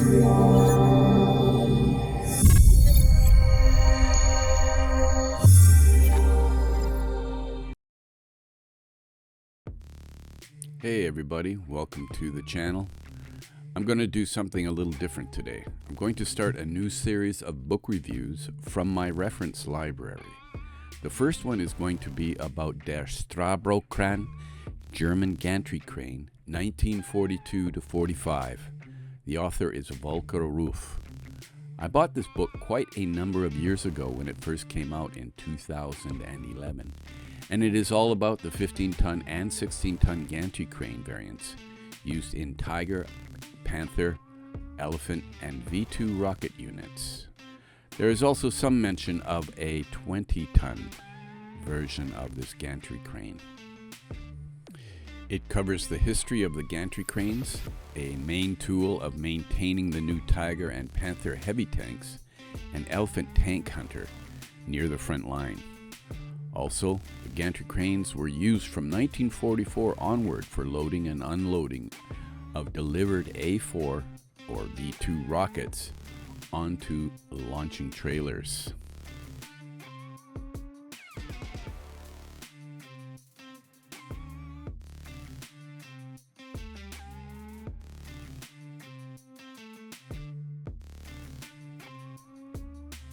Hey everybody, welcome to the channel. I'm going to do something a little different today. I'm going to start a new series of book reviews from my reference library. The first one is going to be about Der Strabokran, German gantry crane, 1942 to 45. The author is Volker Ruff. I bought this book quite a number of years ago when it first came out in 2011. And it is all about the 15-ton and 16-ton gantry crane variants used in Tiger, Panther, Elefant, and V2 rocket units. There is also some mention of a 20-ton version of this gantry crane. It covers the history of the gantry cranes, a main tool of maintaining the new Tiger and Panther heavy tanks, and Elefant tank hunter near the front line. Also, the gantry cranes were used from 1944 onward for loading and unloading of delivered A4 or V2 rockets onto launching trailers.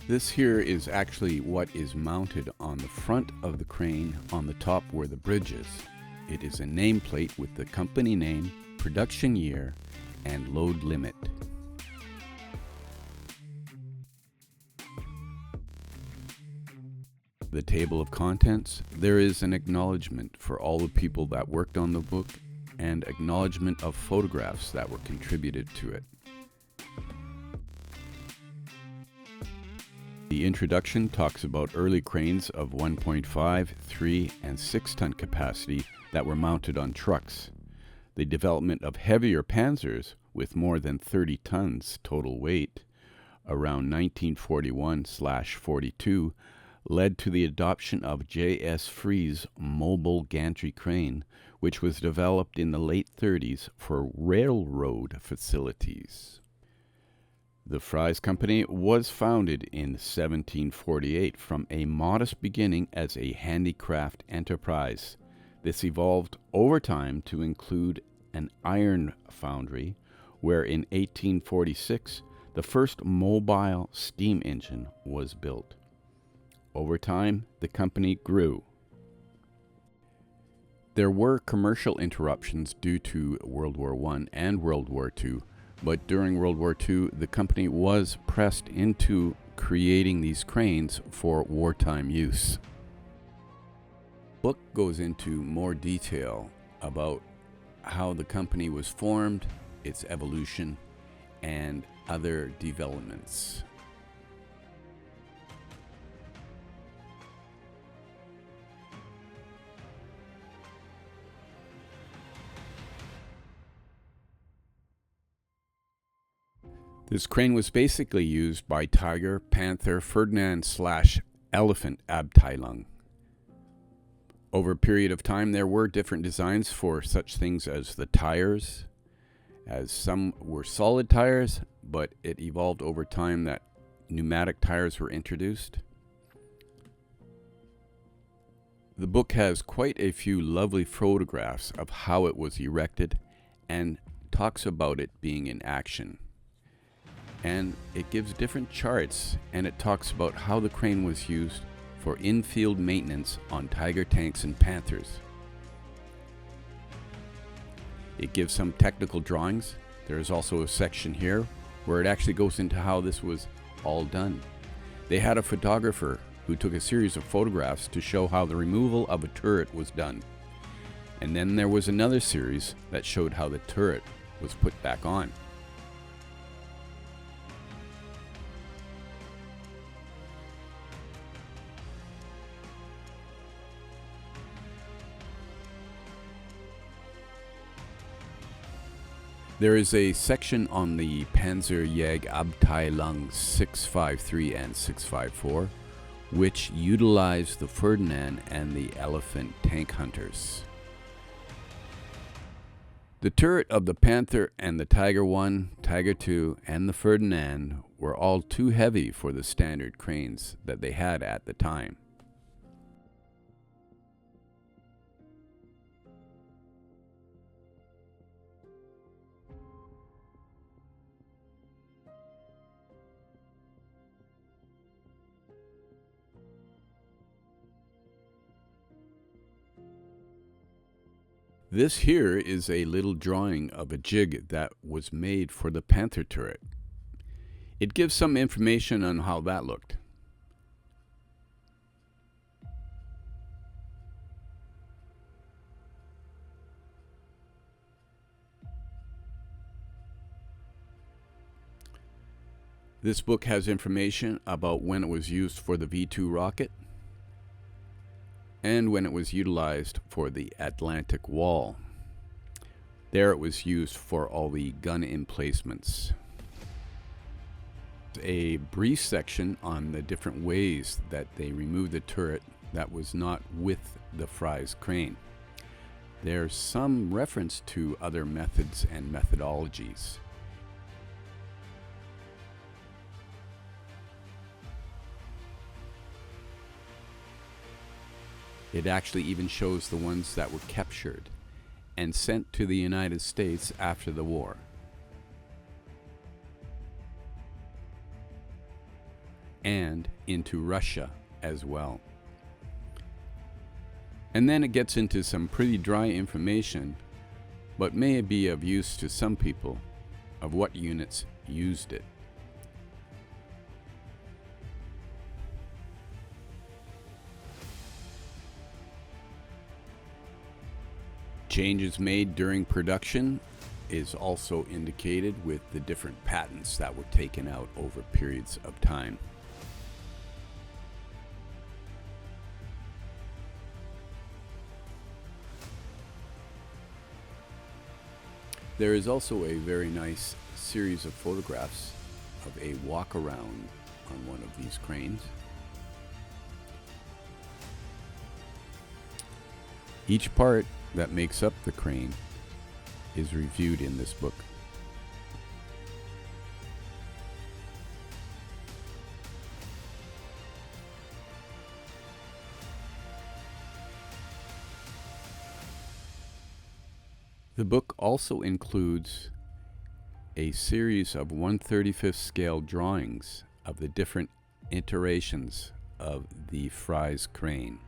This here is actually what is mounted on the front of the crane on the top where the bridge is. It is a nameplate with the company name, production year, and load limit. The table of contents, there is an acknowledgement for all the people that worked on the book and acknowledgement of photographs that were contributed to it. The introduction talks about early cranes of 1.5, 3, and 6-ton capacity that were mounted on trucks. The development of heavier panzers with more than 30 tons total weight around 1941/42 led to the adoption of J.S. Free's mobile gantry crane, which was developed in the late 30s for railroad facilities. The Fry's Company was founded in 1748 from a modest beginning as a handicraft enterprise. This evolved over time to include an iron foundry, where in 1846 the first mobile steam engine was built. Over time, the company grew. There were commercial interruptions due to World War I and World War II. But during World War II, the company was pressed into creating these cranes for wartime use. The book goes into more detail about how the company was formed, its evolution, and other developments. This crane was basically used by Tiger, Panther, Ferdinand/Elefant Abteilung. Over a period of time, there were different designs for such things as the tires, as some were solid tires, but it evolved over time that pneumatic tires were introduced. The book has quite a few lovely photographs of how it was erected and talks about it being in action. And it gives different charts, and it talks about how the crane was used for in-field maintenance on Tiger tanks and Panthers. It gives some technical drawings. There is also a section here where it actually goes into how this was all done. They had a photographer who took a series of photographs to show how the removal of a turret was done. And then there was another series that showed how the turret was put back on. There is a section on the Panzer-Werkstattkoppanien 653 and 654, which utilized the Ferdinand and the Elefant tank hunters. The turret of the Panther and the Tiger I, Tiger II, and the Ferdinand were all too heavy for the standard cranes that they had at the time. This here is a little drawing of a jig that was made for the Panther turret. It gives some information on how that looked. This book has information about when it was used for the V-2 rocket and when it was utilized for the Atlantic Wall. There it was used for all the gun emplacements. A brief section on the different ways that they removed the turret that was not with the Fry's crane. There's some reference to other methods and methodologies. It actually even shows the ones that were captured and sent to the United States after the war. And into Russia as well. And then it gets into some pretty dry information, but may be of use to some people, of what units used it. Changes made during production is also indicated with the different patents that were taken out over periods of time. There is also a very nice series of photographs of a walk around on one of these cranes. Each part that makes up the crane is reviewed in this book. The book also includes a series of 1/35th scale drawings of the different iterations of the Fry's crane.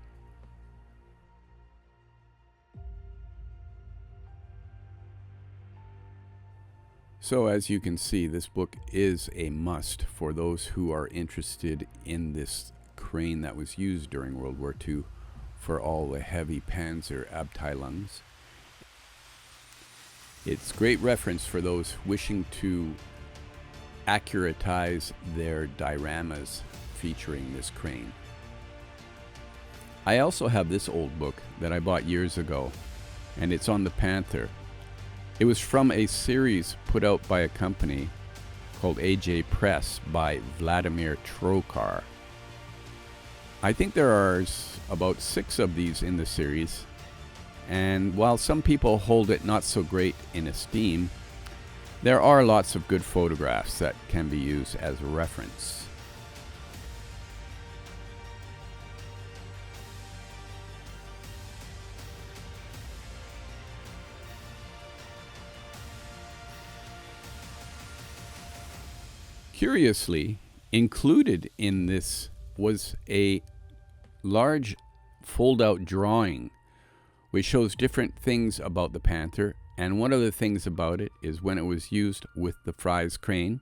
So as you can see, this book is a must for those who are interested in this crane that was used during World War II for all the heavy Panzer Abteilungs. It's great reference for those wishing to accuratize their dioramas featuring this crane. I also have this old book that I bought years ago, and it's on the Panther. It was from a series put out by a company called AJ Press by Vladimir Trokar. I think there are about 6 of these in the series, and while some people hold it not so great in esteem, there are lots of good photographs that can be used as a reference. Curiously, included in this was a large fold-out drawing which shows different things about the Panther, and one of the things about it is when it was used with the Fry's crane.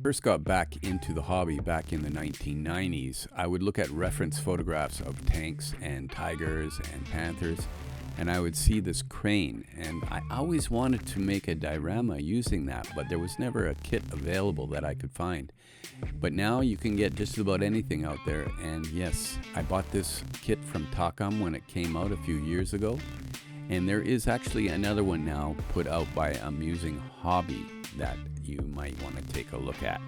First got back into the hobby back in the 1990s, I would look at reference photographs of tanks and Tigers and Panthers, and I would see this crane, and I always wanted to make a diorama using that, but there was never a kit available that I could find. But now you can get just about anything out there, and yes, I bought this kit from Takam when it came out a few years ago, and there is actually another one now put out by Amusing Hobby that you might want to take a look at.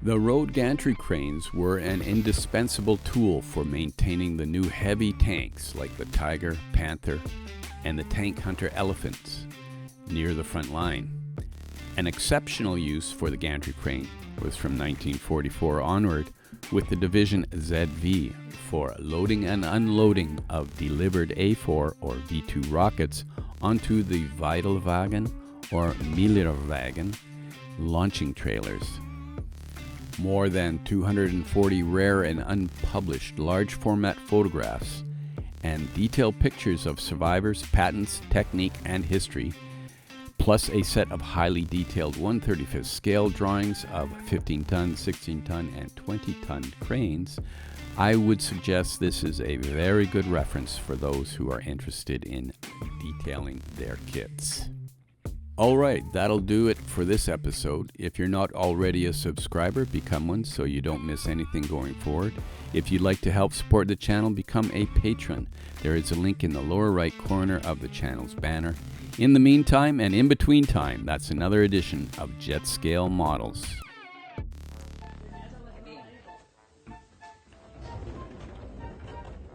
The road gantry cranes were an indispensable tool for maintaining the new heavy tanks like the Tiger, Panther, and the tank hunter Elefants near the front line. An exceptional use for the gantry crane was from 1944 onward with the Division ZV for loading and unloading of delivered A4 or V2 rockets onto the Vidalwagen or Meillerwagen launching trailers. More than 240 rare and unpublished large format photographs and detailed pictures of survivors, patents, technique, and history, plus a set of highly detailed 1/35th scale drawings of 15-ton, 16-ton, and 20-ton cranes, I would suggest this is a very good reference for those who are interested in detailing their kits. Alright, that'll do it for this episode. If you're not already a subscriber, become one so you don't miss anything going forward. If you'd like to help support the channel, become a patron. There is a link in the lower right corner of the channel's banner. In the meantime and in between time, that's another edition of Jet Scale Models.